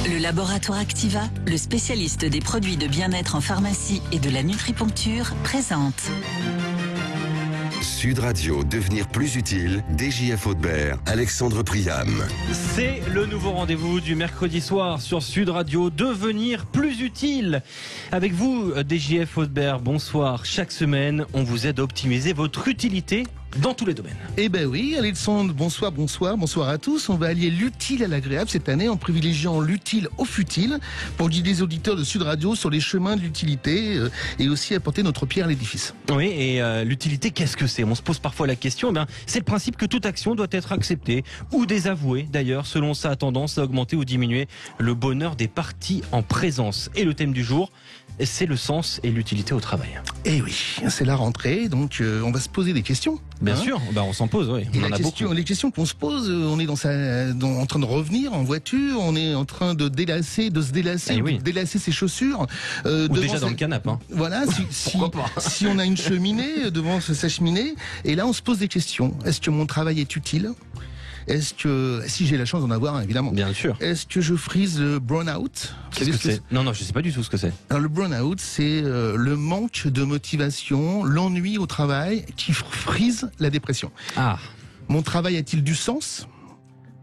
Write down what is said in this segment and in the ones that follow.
Le laboratoire Activa, le spécialiste des produits de bien-être en pharmacie et de la nutriponcture, présente. Sud Radio, devenir plus utile, DJF Hautebert, Alexandre Priam. C'est le nouveau rendez-vous du mercredi soir sur Sud Radio, devenir plus utile. Avec vous, DJF Hautebert, bonsoir. Chaque semaine, on vous aide à optimiser votre utilité dans tous les domaines. Eh ben oui, Alexandre, bonsoir à tous. On va allier l'utile à l'agréable cette année en privilégiant l'utile au futile pour guider les auditeurs de Sud Radio sur les chemins de l'utilité et aussi apporter notre pierre à l'édifice. Oui, et l'utilité, qu'est-ce que c'est ? On se pose parfois la question. C'est le principe que toute action doit être acceptée ou désavouée. D'ailleurs, selon ça, a tendance à augmenter ou diminuer le bonheur des parties en présence. Et le thème du jour, c'est le sens et l'utilité au travail. Eh oui, c'est la rentrée, donc on va se poser des questions. Bien sûr, on s'en pose, oui. On en a beaucoup. Les questions qu'on se pose, on est en train de revenir en voiture, on est en train de se délasser, de délasser ses chaussures. Ou déjà dans le canapé. Voilà, si on a une cheminée devant sa cheminée, et là on se pose des questions. Est-ce que mon travail est utile ? Est-ce que, si j'ai la chance d'en avoir, évidemment. Bien sûr. Est-ce que je frise le burn-out ? Qu'est-ce que c'est ? Non, je sais pas du tout ce que c'est. Alors, le burn-out, c'est le manque de motivation, l'ennui au travail qui frise la dépression. Ah. Mon travail a-t-il du sens ?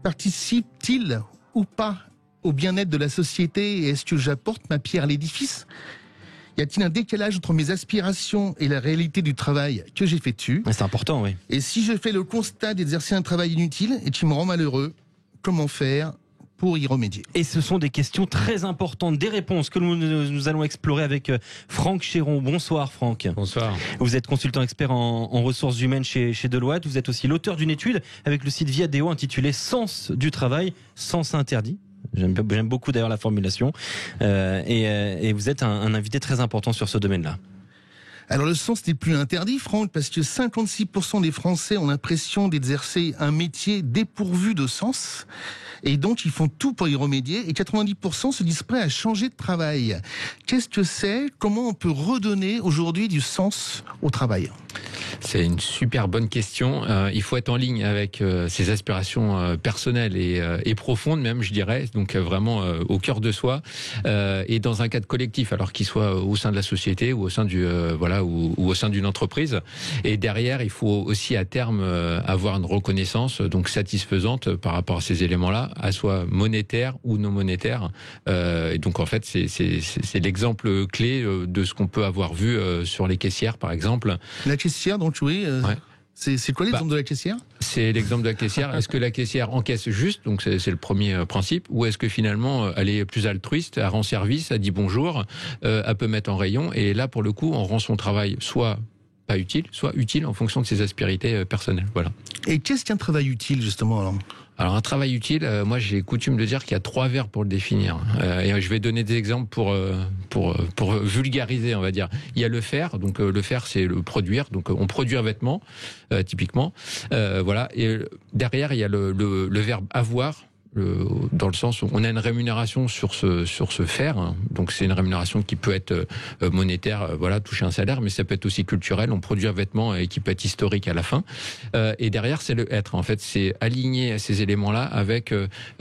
Participe-t-il ou pas au bien-être de la société ? Et est-ce que j'apporte ma pierre à l'édifice ? Y a-t-il un décalage entre mes aspirations et la réalité du travail que j'ai fait dessus ? C'est important, oui. Et si je fais le constat d'exercer un travail inutile et qui me rend malheureux, comment faire pour y remédier ? Et ce sont des questions très importantes, des réponses que nous allons explorer avec Franck Chéron. Bonsoir Franck. Bonsoir. Vous êtes consultant expert en ressources humaines chez Deloitte. Vous êtes aussi l'auteur d'une étude avec le site Viadeo intitulée Sens du travail, sens interdit. J'aime beaucoup d'ailleurs la formulation. Et vous êtes un invité très important sur ce domaine-là. Alors le sens n'est plus interdit, Franck, parce que 56% des Français ont l'impression d'exercer un métier dépourvu de sens. Et donc ils font tout pour y remédier. Et 90% se disent prêts à changer de travail. Qu'est-ce que c'est ? Comment on peut redonner aujourd'hui du sens au travail ? C'est une super bonne question. Il faut être en ligne avec ses aspirations personnelles et profondes même, je dirais. Donc vraiment au cœur de soi et dans un cadre collectif, alors qu'il soit au sein de la société ou au sein ou au sein d'une entreprise. Et derrière, il faut aussi à terme avoir une reconnaissance donc satisfaisante par rapport à ces éléments-là, à soit monétaire ou non monétaire. Et donc en fait, c'est l'exemple clé de ce qu'on peut avoir vu sur les caissières, par exemple. La caissière, donc oui. Ouais. C'est quoi l'exemple de la caissière ? C'est l'exemple de la caissière. Est-ce que la caissière encaisse juste, donc c'est le premier principe, ou est-ce que finalement elle est plus altruiste, elle rend service, elle dit bonjour, elle peut mettre en rayon, et là pour le coup on rend son travail soit pas utile, soit utile en fonction de ses aspérités personnelles. Voilà. Et qu'est-ce qu'un travail utile justement ? Alors un travail utile, moi j'ai coutume de dire qu'il y a 3 verbes pour le définir. Et je vais donner des exemples pour vulgariser, on va dire. Il y a le faire, donc le faire c'est le produire, donc on produit un vêtement, typiquement. Voilà. Et derrière il y a le verbe avoir. Dans le sens où on a une rémunération sur ce faire, donc c'est une rémunération qui peut être monétaire, toucher un salaire, mais ça peut être aussi culturel, on produit un vêtement et qui peut être historique à la fin. Et derrière c'est le être, en fait c'est aligner ces éléments-là avec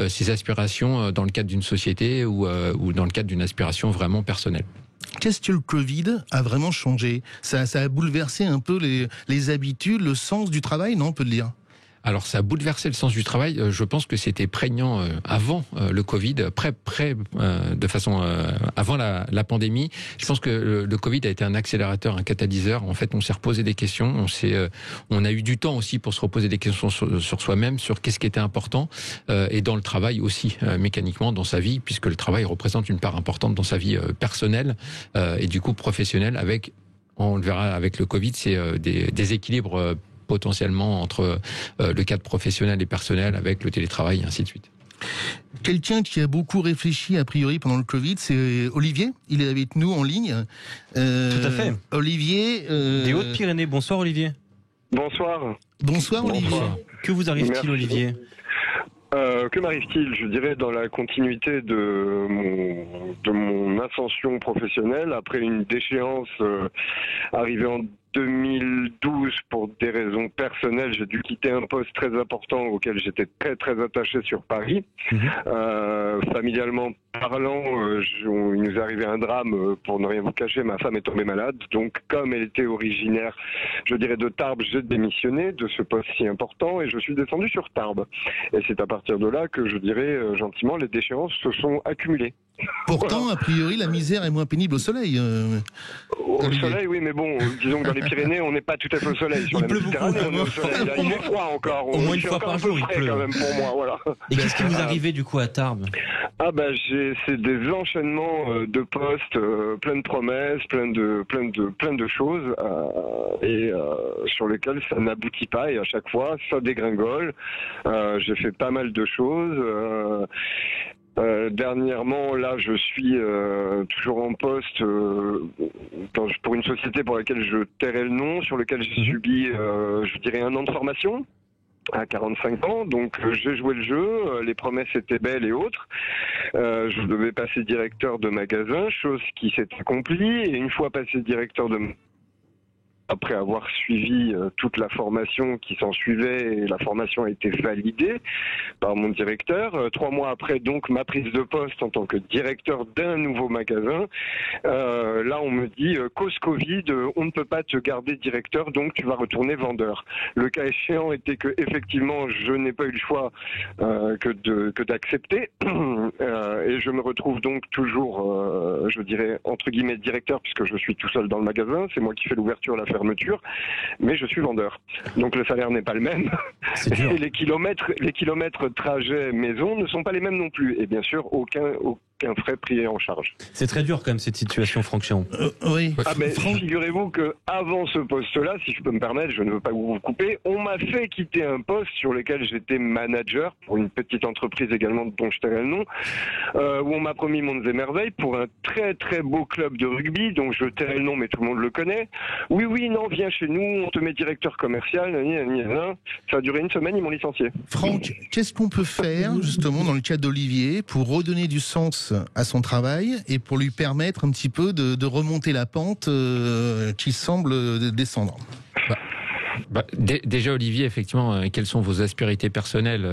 ses aspirations dans le cadre d'une société ou dans le cadre d'une aspiration vraiment personnelle. Qu'est-ce que le Covid a vraiment changé ? Ça a bouleversé un peu les habitudes, le sens du travail, non, on peut le dire ? Alors ça a bouleversé le sens du travail. Je pense que c'était prégnant avant le Covid, de façon avant la pandémie. Je pense que le Covid a été un accélérateur, un catalyseur. En fait, on s'est reposé des questions. On a eu du temps aussi pour se reposer des questions sur soi-même, sur qu'est-ce qui était important et dans le travail aussi mécaniquement dans sa vie, puisque le travail représente une part importante dans sa vie personnelle et du coup professionnelle. On le verra avec le Covid, c'est des déséquilibres potentiellement entre le cadre professionnel et personnel avec le télétravail et ainsi de suite. Quelqu'un qui a beaucoup réfléchi a priori pendant le Covid, c'est Olivier. Il est avec nous en ligne. Tout à fait. Olivier. Des Hautes-Pyrénées. Bonsoir Olivier. Bonsoir. Bonsoir Olivier. Que vous arrive-t-il Merci. Olivier ? Que m'arrive-t-il ? Je dirais dans la continuité de mon ascension professionnelle, après une déchéance arrivée en 2012, pour des raisons personnelles, j'ai dû quitter un poste très important auquel j'étais très très attaché sur Paris. Familialement parlant, il nous est arrivé un drame, pour ne rien vous cacher, ma femme est tombée malade. Donc comme elle était originaire, je dirais de Tarbes, j'ai démissionné de ce poste si important et je suis descendu sur Tarbes. Et c'est à partir de là que je dirais gentiment, les déchéances se sont accumulées. Pourtant, Voilà. a priori, la misère est moins pénible au soleil. Au soleil, oui, mais bon, disons que dans les Pyrénées, on n'est pas tout à fait au soleil. Sur Il la pleut Méditerranée, beaucoup, on est au soleil. Là, il est froid encore. Au moins une C'est fois encore par un peu jour, il frais, pleut. quand même pour moi, voilà. Et qu'est-ce qui vous arrivait du coup à Tarbes? Ah bah c'est des enchaînements de postes, plein de promesses, plein de choses sur lesquelles ça n'aboutit pas et à chaque fois ça dégringole. J'ai fait pas mal de choses. Dernièrement, là, je suis toujours en poste pour une société pour laquelle je tairai le nom, sur lequel j'ai subi, je dirais, 1 an de formation à 45 ans. Donc, j'ai joué le jeu, les promesses étaient belles et autres. Je devais passer directeur de magasin, chose qui s'est accomplie. Et une fois passé directeur de après avoir suivi toute la formation qui s'en suivait, et la formation a été validée par mon directeur. 3 mois après, donc, ma prise de poste en tant que directeur d'un nouveau magasin. Là, on me dit, cause Covid, on ne peut pas te garder directeur, donc tu vas retourner vendeur. Le cas échéant était que, effectivement, je n'ai pas eu le choix que d'accepter. Et je me retrouve donc toujours, je dirais, entre guillemets, directeur, puisque je suis tout seul dans le magasin. C'est moi qui fais l'ouverture, la fermeture, mais je suis vendeur. Donc le salaire n'est pas le même. C'est dur. Et les kilomètres trajet maison ne sont pas les mêmes non plus. Et bien sûr, aucun frais pris en charge. C'est très dur quand même cette situation, Franck Chéron. Oui. Ah ben, Franck, figurez-vous que avant ce poste-là, si je peux me permettre, je ne veux pas vous couper, on m'a fait quitter un poste sur lequel j'étais manager pour une petite entreprise également dont je tairai le nom, où on m'a promis mondes et merveilles pour un très très beau club de rugby dont je tairai le nom mais tout le monde le connaît. Oui, non, viens chez nous, on te met directeur commercial, ça a duré 1 semaine, ils m'ont licencié. Franck, qu'est-ce qu'on peut faire justement dans le cas d'Olivier pour redonner du sens à son travail et pour lui permettre un petit peu de remonter la pente qui semble descendre? Déjà, Olivier, effectivement, quelles sont vos aspérités personnelles,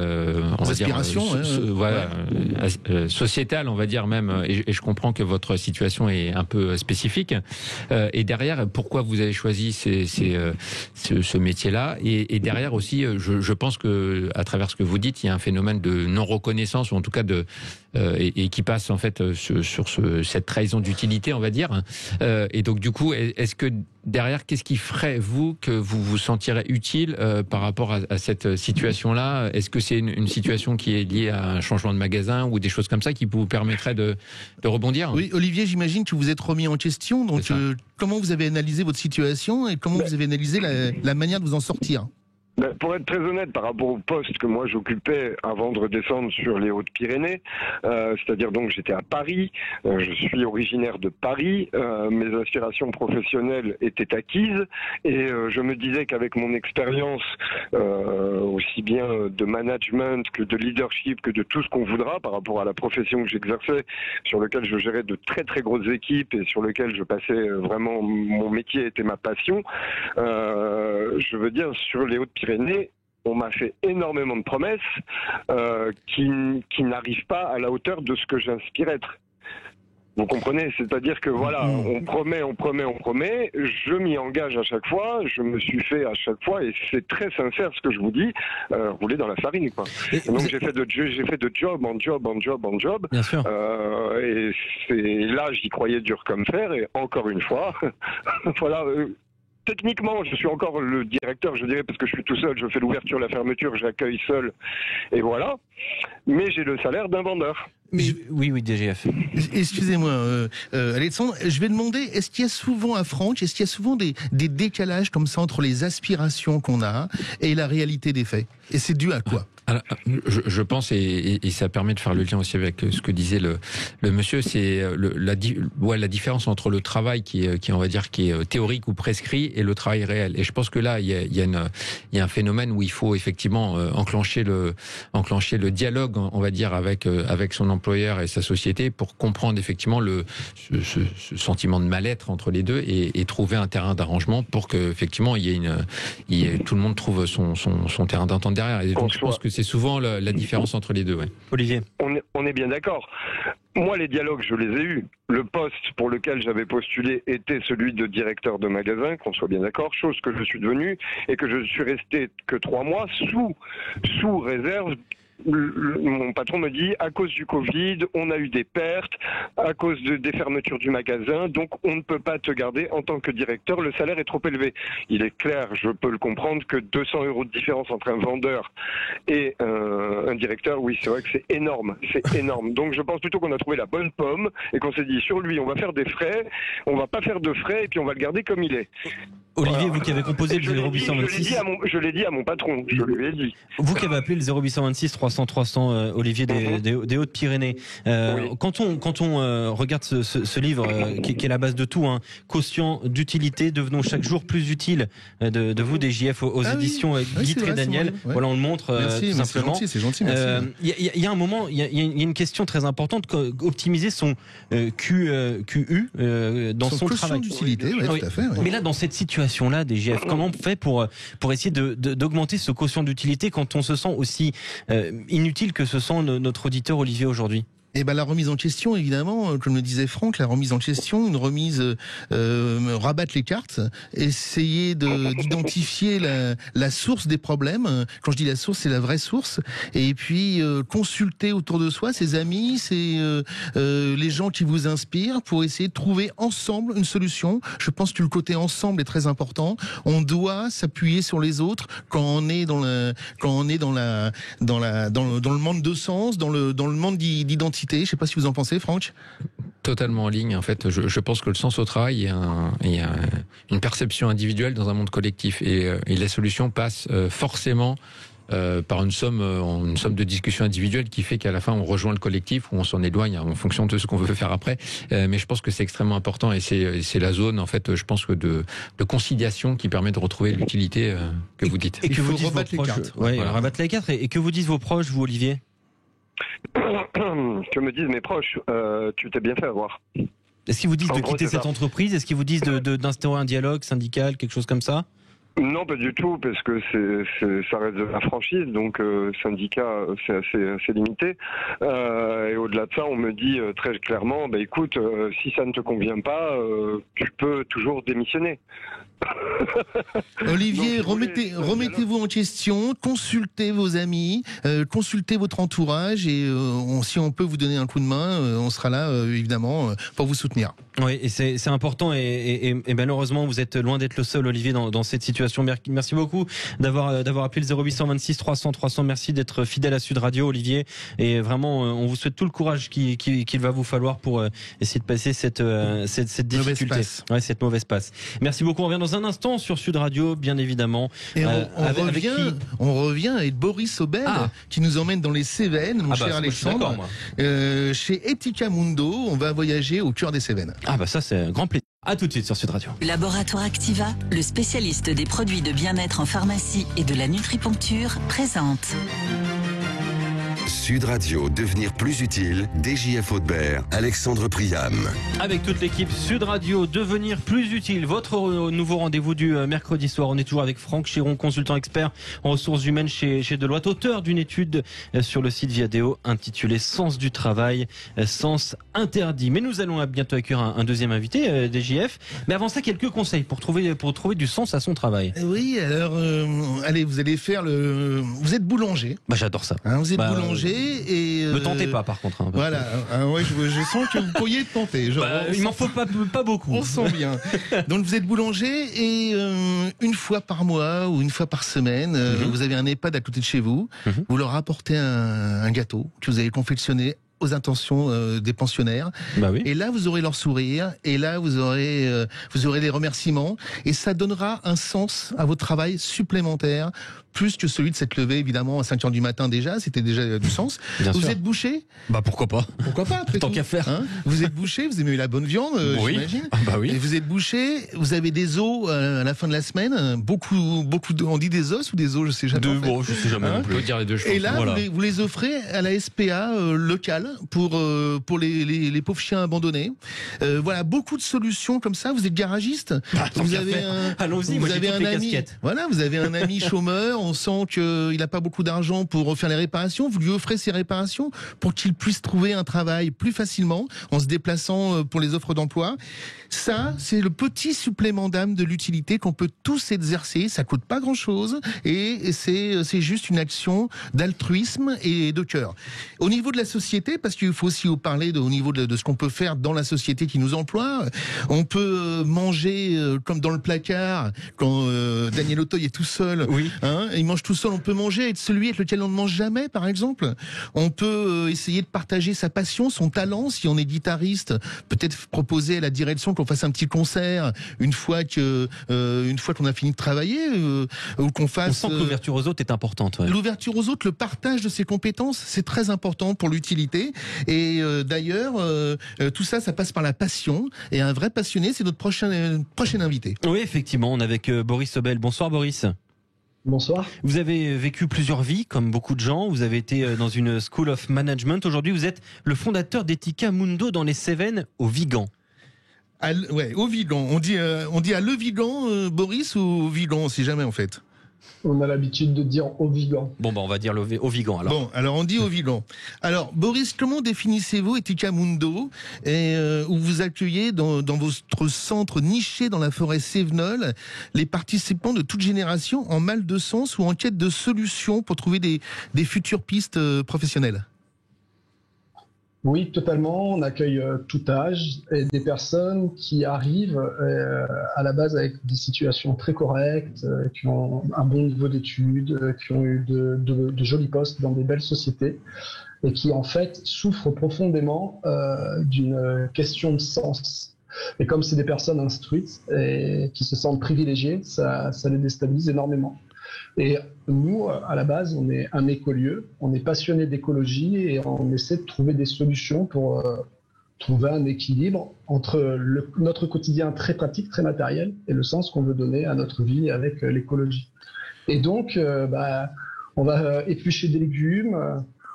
sociétales, on va dire même, et je comprends que votre situation est un peu spécifique. Et derrière, pourquoi vous avez choisi ce métier-là? Et derrière aussi, je pense que, à travers ce que vous dites, il y a un phénomène de non-reconnaissance, ou en tout cas et qui passe en fait sur cette trahison d'utilité, on va dire. Et donc, du coup, est-ce que derrière, qu'est-ce qui ferait, vous, que vous vous sentirez utile par rapport à cette situation-là? Est-ce que c'est une situation qui est liée à un changement de magasin ou des choses comme ça qui vous permettraient de rebondir? Oui, Olivier, j'imagine que vous êtes remis en question. Donc, comment vous avez analysé votre situation et comment vous avez analysé la manière de vous en sortir? Pour être très honnête, par rapport au poste que moi j'occupais avant de redescendre sur les Hautes-Pyrénées, c'est-à-dire donc j'étais à Paris, je suis originaire de Paris, mes aspirations professionnelles étaient acquises et je me disais qu'avec mon expérience aussi bien de management que de leadership, que de tout ce qu'on voudra par rapport à la profession que j'exerçais, sur lequel je gérais de très très grosses équipes et sur lequel je passais vraiment, mon métier était ma passion, je veux dire sur les Hautes-Pyrénées, on m'a fait énormément de promesses qui n'arrivent pas à la hauteur de ce que j'inspire être. Vous comprenez? C'est-à-dire que voilà, on promet, je m'y engage à chaque fois, je me suis fait à chaque fois, et c'est très sincère ce que je vous dis, rouler dans la farine, quoi. Donc j'ai fait de job en job. Bien sûr. Et là, j'y croyais dur comme fer, et encore une fois, voilà. Techniquement, je suis encore le directeur, je dirais, parce que je suis tout seul, je fais l'ouverture, la fermeture, j'accueille seul, et voilà. Mais j'ai le salaire d'un vendeur. Oui, DGF. Excusez-moi, Alexandre, je vais demander, est-ce qu'il y a souvent à Franck, est-ce qu'il y a souvent des décalages comme ça entre les aspirations qu'on a et la réalité des faits? Et c'est dû à quoi? Alors, je pense, et ça permet de faire le lien aussi avec ce que disait le monsieur, c'est la différence entre le travail qui on va dire, qui est théorique ou prescrit et le travail réel. Et je pense que là, il y a un phénomène où il faut effectivement enclencher le le dialogue, on va dire, avec son employeur et sa société pour comprendre effectivement ce sentiment de mal-être entre les deux et trouver un terrain d'arrangement pour que effectivement tout le monde trouve son terrain d'entente derrière. Et donc, je pense que c'est souvent la différence entre les deux. Ouais. Olivier. On est bien d'accord. Moi, les dialogues, je les ai eus. Le poste pour lequel j'avais postulé était celui de directeur de magasin, qu'on soit bien d'accord, chose que je suis devenu et que je suis resté que 3 mois sous réserve. Mon patron me dit, à cause du Covid, on a eu des pertes, à cause des fermetures du magasin, donc on ne peut pas te garder en tant que directeur, le salaire est trop élevé. Il est clair, je peux le comprendre, que 200 € de différence entre un vendeur et un directeur, oui, c'est vrai que c'est énorme. Donc je pense plutôt qu'on a trouvé la bonne pomme et qu'on s'est dit, sur lui, on va faire des frais, on va pas faire de frais et puis on va le garder comme il est. Olivier, voilà. Vous qui avez composé le 0826... Je l'ai dit à mon patron, je lui ai dit. Vous qui avez appelé le 0826 300 300, Olivier des Hautes-Pyrénées. Oui. Quand on regarde ce livre qui est la base de tout, hein, Quotient d'utilité, devenons chaque jour plus utile, de vous, des JF aux éditions Guy Daniel. Ouais. Voilà, on le montre tout simplement. C'est gentil, merci. Il y a un moment, il y a une question très importante, optimiser son QU dans son travail. D'utilité, oui, tout à fait. Ouais. Mais là, dans cette situation-là, des JF, comment on fait pour essayer d'augmenter ce quotient d'utilité quand on se sent aussi inutile que se sent notre auditeur Olivier aujourd'hui? Eh ben la remise en question, évidemment, comme le disait Franck, la remise en question, une remise rabattre les cartes, essayer d'identifier la source des problèmes. Quand je dis la source, c'est la vraie source. Et puis consulter autour de soi ses amis, les gens qui vous inspirent, pour essayer de trouver ensemble une solution. Je pense que le côté ensemble est très important. On doit s'appuyer sur les autres quand on est dans le manque de sens, dans le manque d'identité. Je ne sais pas si vous en pensez, Franck. Totalement en ligne. En fait, je pense que le sens au travail, il y a une perception individuelle dans un monde collectif, et la solution passe forcément par une somme de discussion individuelle qui fait qu'à la fin on rejoint le collectif ou on s'en éloigne en fonction de ce qu'on veut faire après. Mais je pense que c'est extrêmement important, et c'est la zone, en fait, je pense que de conciliation qui permet de retrouver l'utilité que vous dites. Et que vous disent vos proches. Voilà. Rabattre les cartes. Et que vous disent vos proches, vous, Olivier? Que me disent mes proches, tu t'es bien fait avoir. Est-ce qu'ils vous disent de quitter cette entreprise? Est-ce qu'ils vous disent d'instaurer un dialogue syndical, quelque chose comme ça? Non, pas du tout, parce que ça reste de la franchise, donc syndicat, c'est assez limité. Et au-delà de ça, on me dit très clairement, bah écoute, si ça ne te convient pas, tu peux toujours démissionner. Olivier, remettez-vous en question, consultez vos amis, consultez votre entourage, et si on peut vous donner un coup de main, on sera là évidemment pour vous soutenir. Oui, et c'est important, et malheureusement vous êtes loin d'être le seul, Olivier, dans cette situation. Merci beaucoup d'avoir appelé le 0826 300 300. Merci d'être fidèle à Sud Radio, Olivier, et vraiment on vous souhaite tout le courage qu'il va vous falloir pour essayer de passer cette difficulté, cette mauvaise passe. Merci beaucoup. On revient dans un instant sur Sud Radio, bien évidemment. Et on revient avec Boris Obel, qui nous emmène dans les Cévennes, mon cher Alexandre. Chez Etika Mundo, on va voyager au cœur des Cévennes. Ah bah ça, c'est un grand plaisir. À tout de suite sur Sud Radio. Laboratoire Activa, le spécialiste des produits de bien-être en pharmacie et de la nutriponcture, présente. Sud Radio, devenir plus utile, DJF Hautebert, Alexandre Priam. Avec toute l'équipe Sud Radio, devenir plus utile, votre nouveau rendez-vous du mercredi soir. On est toujours avec Franck Chiron, consultant expert en ressources humaines chez Deloitte, auteur d'une étude sur le site Viadeo intitulée Sens du travail, sens interdit. Mais nous allons bientôt accueillir un deuxième invité, DJF. Mais avant ça, quelques conseils pour trouver du sens à son travail. Oui, alors, allez, vous allez faire vous êtes boulanger. Bah, j'adore ça. Vous êtes boulanger. Et me tentez pas, par contre. Voilà, je sens que vous pourriez être tenté. Il m'en faut pas beaucoup. On sent bien. Donc vous êtes boulanger, et une fois par mois ou une fois par semaine, vous avez un EHPAD à côté de chez vous. Vous leur apportez un gâteau que vous avez confectionné aux intentions des pensionnaires. Bah oui. Et là, vous aurez leur sourire, et là, vous aurez les remerciements, et ça donnera un sens à votre travail supplémentaire plus que celui de s'être levé évidemment à 5h du matin déjà, c'était déjà du sens. Bien Vous sûr. êtes boucher? Bah pourquoi pas. Pourquoi pas après Tant tout, qu'à faire. hein? Vous êtes boucher, vous aimez la bonne viande, Oui. j'imagine. Ah bah oui. Et vous êtes boucher, vous avez des os à la fin de la semaine, beaucoup on dit des os ou des os, je sais jamais. en fait. Bon, je sais jamais Hein non On plus. peut dire les deux, je Et pense. là, Voilà. vous les offrez à la SPA locale pour les pauvres chiens abandonnés. Voilà, beaucoup de solutions comme ça. Vous êtes garagiste. Tant Vous qu'à avez faire. un, Allons-y, moi vous j'ai avez toutes un les ami. casquettes. Voilà, vous avez un ami chômeur. On sent qu'il n'a pas beaucoup d'argent pour faire les réparations. Vous lui offrez ces réparations pour qu'il puisse trouver un travail plus facilement en se déplaçant pour les offres d'emploi. Ça, c'est le petit supplément d'âme de l'utilité qu'on peut tous exercer. Ça coûte pas grand-chose et c'est juste une action d'altruisme et de cœur. Au niveau de la société, parce qu'il faut aussi parler au niveau de ce qu'on peut faire dans la société qui nous emploie, on peut manger comme dans le placard quand Daniel Auteuil est tout seul. Oui. Hein, il mange tout seul. On peut manger avec celui avec lequel on ne mange jamais, par exemple. On peut essayer de partager sa passion, son talent. Si on est guitariste, peut-être proposer à la direction qu'on fasse un petit concert une fois qu'on a fini de travailler, ou qu'on On fasse. sent que l'ouverture aux autres est importante. Ouais. L'ouverture aux autres, le partage de ses compétences, c'est très important pour l'utilité. Et d'ailleurs, tout ça, ça passe par la passion. Et un vrai passionné, c'est notre prochain invité. Oui, effectivement, on est avec Boris Sobel. Bonsoir Boris. Bonsoir. Vous avez vécu plusieurs vies, comme beaucoup de gens. Vous avez été dans une School of Management. Aujourd'hui, vous êtes le fondateur d'Etica Mundo dans les Cévennes, au Vigan. Au Vigan. On dit à Le Vigan, Boris, ou au Vigan, on sait jamais en fait. On a l'habitude de dire au Vigan. Bon, bah, on va dire au Vigan alors. Bon, alors on dit au Vigan. Alors, Boris, comment définissez-vous Etica Mundo et où vous accueillez dans votre centre niché dans la forêt cévenole les participants de toute génération en mal de sens ou en quête de solutions pour trouver des futures pistes professionnelles? Oui, totalement. On accueille tout âge et des personnes qui arrivent à la base avec des situations très correctes, qui ont un bon niveau d'études, qui ont eu de jolis postes dans des belles sociétés et qui en fait souffrent profondément d'une question de sens. Et comme c'est des personnes instruites et qui se sentent privilégiées, ça les déstabilise énormément. Et nous, à la base, on est un écolieu, on est passionné d'écologie et on essaie de trouver des solutions pour trouver un équilibre entre notre quotidien très pratique, très matériel et le sens qu'on veut donner à notre vie avec l'écologie. Et donc, on va éplucher des légumes,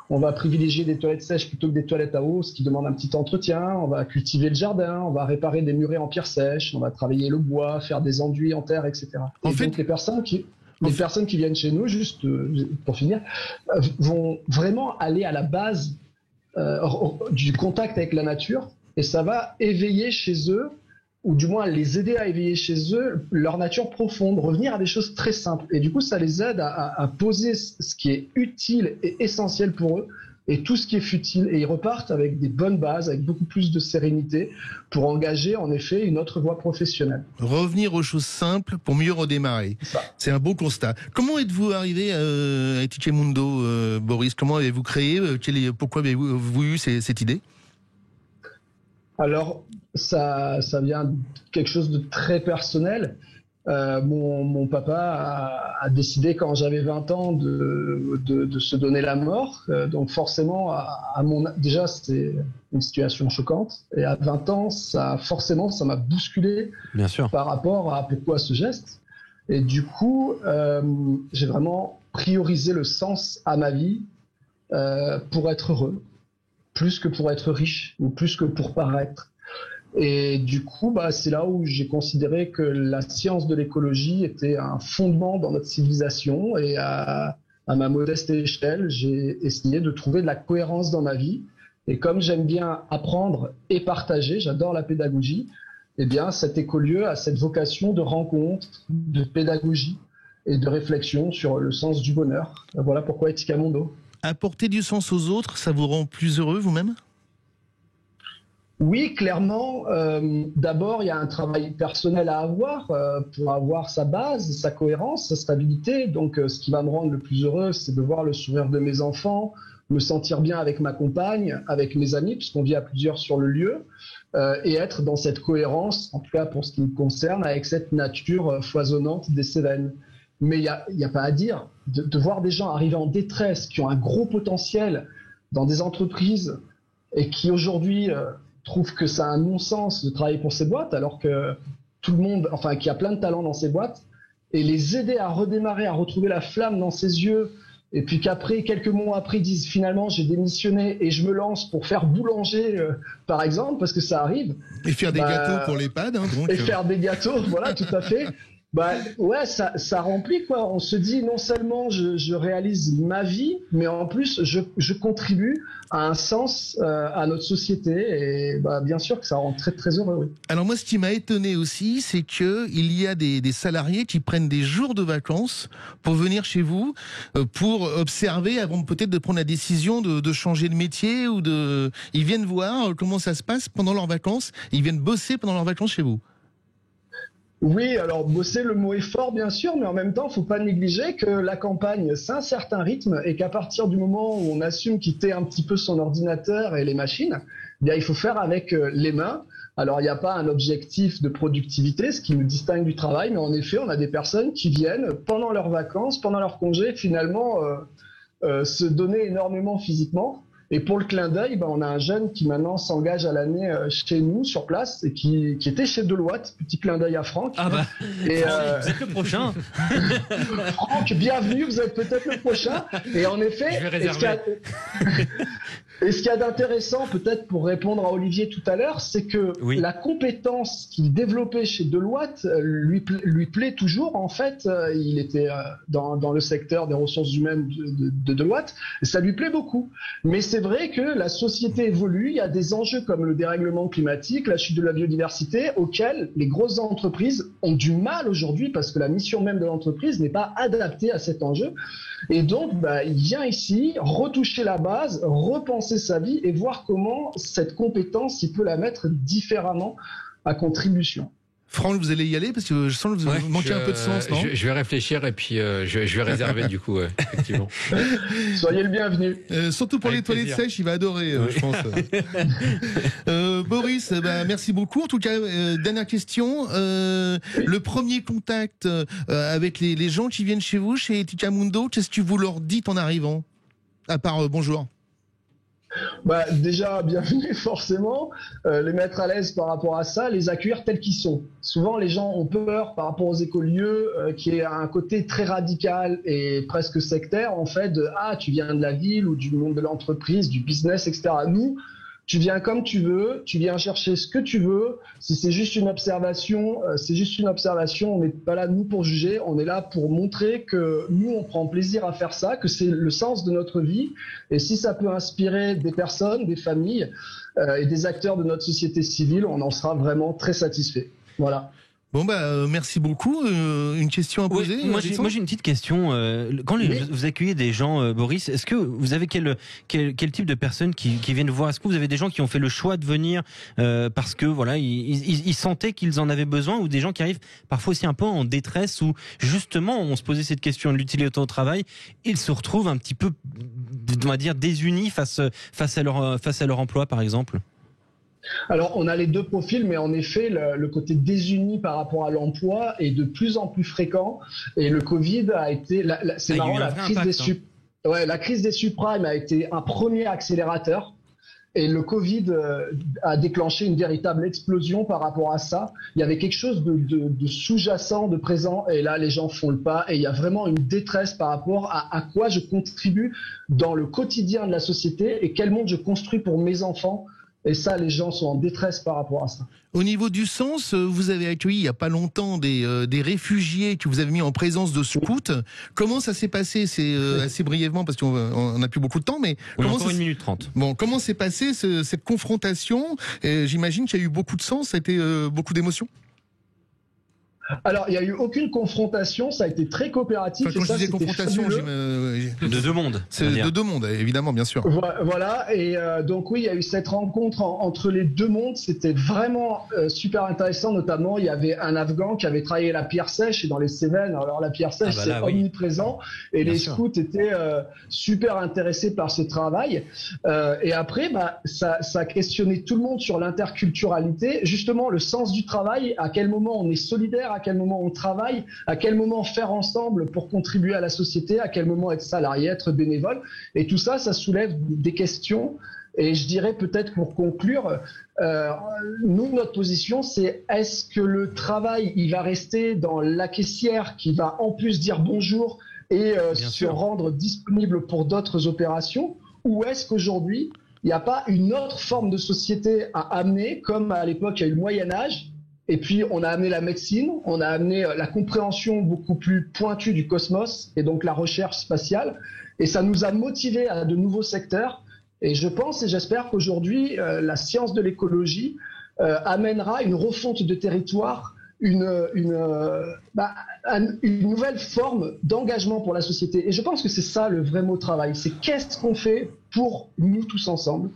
on va privilégier des toilettes sèches plutôt que des toilettes à eau, ce qui demande un petit entretien, on va cultiver le jardin, on va réparer des murets en pierre sèche, on va travailler le bois, faire des enduits en terre, etc. En fait, donc, les personnes qui viennent chez nous, juste pour finir, vont vraiment aller à la base du contact avec la nature et ça va éveiller chez eux, ou du moins les aider à éveiller chez eux leur nature profonde, revenir à des choses très simples. Et du coup, ça les aide à poser ce qui est utile et essentiel pour eux et tout ce qui est futile. Et ils repartent avec des bonnes bases, avec beaucoup plus de sérénité pour engager en effet une autre voie professionnelle. Revenir aux choses simples pour mieux redémarrer. C'est un beau constat. Comment êtes-vous arrivé à Etica Mundo, Boris? Comment avez-vous créé? Pourquoi avez-vous eu cette idée? Alors, ça vient de quelque chose de très personnel. Mon papa a décidé quand j'avais 20 ans de se donner la mort. Donc forcément, déjà c'est une situation choquante. Et à 20 ans, ça m'a bousculé. Bien sûr. Par rapport à pourquoi ce geste. Et du coup, j'ai vraiment priorisé le sens à ma vie pour être heureux, plus que pour être riche ou plus que pour paraître. Et du coup, c'est là où j'ai considéré que la science de l'écologie était un fondement dans notre civilisation. Et à ma modeste échelle, j'ai essayé de trouver de la cohérence dans ma vie. Et comme j'aime bien apprendre et partager, j'adore la pédagogie, eh bien, cet écolieu a cette vocation de rencontre, de pédagogie et de réflexion sur le sens du bonheur. Voilà pourquoi Etica Mundo. Apporter du sens aux autres, ça vous rend plus heureux vous-même? Oui, clairement. D'abord, il y a un travail personnel à avoir pour avoir sa base, sa cohérence, sa stabilité. Donc, ce qui va me rendre le plus heureux, c'est de voir le sourire de mes enfants, me sentir bien avec ma compagne, avec mes amis, puisqu'on vit à plusieurs sur le lieu, et être dans cette cohérence, en tout cas pour ce qui me concerne, avec cette nature foisonnante des Cévennes. mais il y a pas à dire. De voir des gens arriver en détresse, qui ont un gros potentiel dans des entreprises et qui aujourd'hui trouvent que c'est un non-sens de travailler pour ces boîtes, alors que tout le monde, enfin, qu'il y a plein de talents dans ces boîtes, et les aider à redémarrer, à retrouver la flamme dans ses yeux, et puis qu'après, quelques mois après, ils disent finalement j'ai démissionné et je me lance pour faire boulanger, par exemple, parce que ça arrive. Et faire des gâteaux pour l'EHPAD. Et faire des gâteaux, voilà, tout à fait. Ouais, ça remplit, quoi. On se dit non seulement je réalise ma vie, mais en plus je contribue à un sens à notre société, et bien sûr que ça rend très très heureux. Oui. Alors moi, ce qui m'a étonné aussi, c'est que il y a des salariés qui prennent des jours de vacances pour venir chez vous, pour observer avant peut-être de prendre la décision de changer de métier ou ils viennent voir comment ça se passe pendant leurs vacances. Ils viennent bosser pendant leurs vacances chez vous. Oui, alors bosser, le mot est fort bien sûr, mais en même temps, faut pas négliger que la campagne, c'est un certain rythme et qu'à partir du moment où on assume quitter un petit peu son ordinateur et les machines, il faut faire avec les mains. Alors, il n'y a pas un objectif de productivité, ce qui nous distingue du travail, mais en effet, on a des personnes qui viennent pendant leurs vacances, pendant leurs congés, finalement, se donner énormément physiquement. Et pour le clin d'œil, on a un jeune qui maintenant s'engage à l'année chez nous, sur place, et qui était chez Deloitte. Petit clin d'œil à Franck. Ah bah, et, vous êtes le prochain. Franck, bienvenue, vous êtes peut-être le prochain. Et en effet, je vais réserver. Et ce qu'il y a d'intéressant, peut-être pour répondre à Olivier tout à l'heure, c'est que la compétence qu'il développait chez Deloitte lui plaît toujours. En fait, il était dans le secteur des ressources humaines de Deloitte, et ça lui plaît beaucoup. Mais c'est vrai que la société évolue, il y a des enjeux comme le dérèglement climatique, la chute de la biodiversité, auxquels les grosses entreprises ont du mal aujourd'hui, parce que la mission même de l'entreprise n'est pas adaptée à cet enjeu. Et donc, il vient ici retoucher la base, repenser sa vie et voir comment cette compétence, il peut la mettre différemment à contribution. Franck, vous allez y aller parce que je sens que vous manquez un peu de sens, non ? Je vais réfléchir et puis je vais réserver du coup, effectivement. Soyez le bienvenu. Surtout pour les toilettes sèches, il va adorer, je pense. Boris, merci beaucoup. En tout cas, dernière question. Le premier contact avec les gens qui viennent chez vous, chez Ethicamundo, qu'est-ce que vous leur dites en arrivant ? À part bonjour. Déjà, bienvenue forcément, les mettre à l'aise par rapport à ça, les accueillir tels qu'ils sont. Souvent, les gens ont peur par rapport aux écolieux, qui est un côté très radical et presque sectaire, en fait, tu viens de la ville ou du monde de l'entreprise, du business, etc. Nous, tu viens comme tu veux, tu viens chercher ce que tu veux. Si c'est juste une observation, c'est juste une observation. On n'est pas là, nous, pour juger. On est là pour montrer que nous, on prend plaisir à faire ça, que c'est le sens de notre vie. Et si ça peut inspirer des personnes, des familles et des acteurs de notre société civile, on en sera vraiment très satisfait. Voilà. Bon merci beaucoup. Une question à poser. Moi j'ai une petite question. Quand vous accueillez des gens, Boris, est-ce que vous avez quel type de personnes qui viennent vous voir ? Est-ce que vous avez des gens qui ont fait le choix de venir parce que ils sentaient qu'ils en avaient besoin, ou des gens qui arrivent parfois aussi un peu en détresse, où justement on se posait cette question de l'utilité au travail, ils se retrouvent un petit peu, on va dire, désunis face à leur emploi, par exemple ? Alors, on a les deux profils, mais en effet, le côté désuni par rapport à l'emploi est de plus en plus fréquent. Et le Covid a été, c'est marrant, la crise des subprimes a été un premier accélérateur. Et le Covid a déclenché une véritable explosion par rapport à ça. Il y avait quelque chose de sous-jacent, de présent, et là, les gens font le pas. Et il y a vraiment une détresse par rapport à quoi je contribue dans le quotidien de la société et quel monde je construis pour mes enfants. Et ça, les gens sont en détresse par rapport à ça. Au niveau du sens, vous avez accueilli il n'y a pas longtemps des réfugiés que vous avez mis en présence de scouts. Comment ça s'est passé ? C'est assez brièvement, parce qu'on n'a plus beaucoup de temps, mais encore 1 minute 30. Bon, comment s'est passée cette confrontation ? J'imagine qu'il y a eu beaucoup de sens, ça a été beaucoup d'émotions. Alors, il n'y a eu aucune confrontation, ça a été très coopératif. Enfin, quand je disais confrontation, de deux mondes. C'est de deux mondes, évidemment, bien sûr. Voilà, et donc oui, il y a eu cette rencontre entre les deux mondes, c'était vraiment super intéressant, notamment il y avait un Afghan qui avait travaillé la pierre sèche, et dans les Cévennes, alors la pierre sèche c'est omniprésent, et bien les sûr. Scouts étaient super intéressés par ce travail, et après ça a questionné tout le monde sur l'interculturalité, justement le sens du travail, à quel moment on est solidaire à quel moment on travaille, à quel moment faire ensemble pour contribuer à la société, à quel moment être salarié, être bénévole. Et tout ça, ça soulève des questions. Et je dirais peut-être pour conclure, nous, notre position, c'est est-ce que le travail, il va rester dans la caissière qui va en plus dire bonjour et se rendre disponible pour d'autres opérations, ou est-ce qu'aujourd'hui, il n'y a pas une autre forme de société à amener, comme à l'époque, il y a eu le Moyen-Âge, et puis on a amené la médecine, on a amené la compréhension beaucoup plus pointue du cosmos, et donc la recherche spatiale, et ça nous a motivés à de nouveaux secteurs. Et je pense et j'espère qu'aujourd'hui, la science de l'écologie amènera une refonte de territoire, une nouvelle forme d'engagement pour la société. Et je pense que c'est ça le vrai mot travail. C'est qu'est-ce qu'on fait pour nous tous ensemble.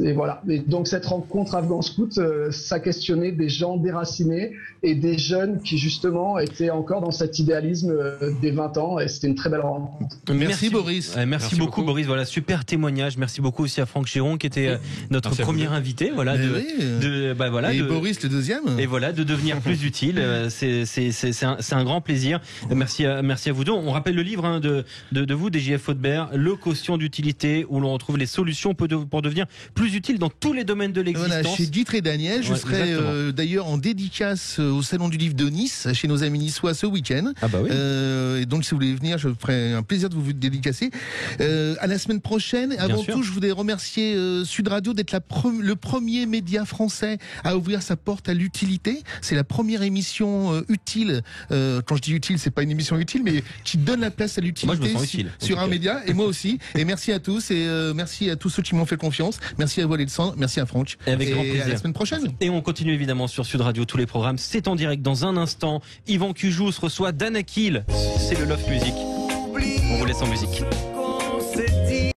Et voilà. Et donc cette rencontre Afghan Scout, ça questionnait des gens déracinés et des jeunes qui justement étaient encore dans cet idéalisme des 20 ans, et c'était une très belle rencontre. Merci Boris. Merci beaucoup Boris. Voilà, super témoignage. Merci beaucoup aussi à Franck Giron qui était notre premier invité. Voilà, et Boris le deuxième. Et voilà, de devenir plus utile. C'est un grand plaisir. Merci à vous deux. On rappelle le livre de vous, DJF Faudbert, Le quotient d'utilité, où l'on retrouve les solutions pour devenir plus utile dans tous les domaines de l'existence. Voilà, chez Guitre et Daniel, je serai d'ailleurs en dédicace au Salon du Livre de Nice, chez nos amis niçois ce week-end. Ah bah oui. Et donc si vous voulez venir, je ferai un plaisir de vous dédicacer. À la semaine prochaine. Avant tout, je voudrais remercier Sud Radio d'être le premier média français à ouvrir sa porte à l'utilité. C'est la première émission utile. Quand je dis utile, c'est pas une émission utile, mais qui donne la place à l'utilité sur un média. Et moi aussi. Et merci à tous, et merci à tous ceux qui m'ont fait confiance. Merci à vous Alexandre, merci à Franck. Et avec grand plaisir. À la semaine prochaine. Et on continue évidemment sur Sud Radio, tous les programmes. C'est en direct dans un instant. Yvan Cujous reçoit Dan Akil. C'est le Love Music. On vous laisse en musique.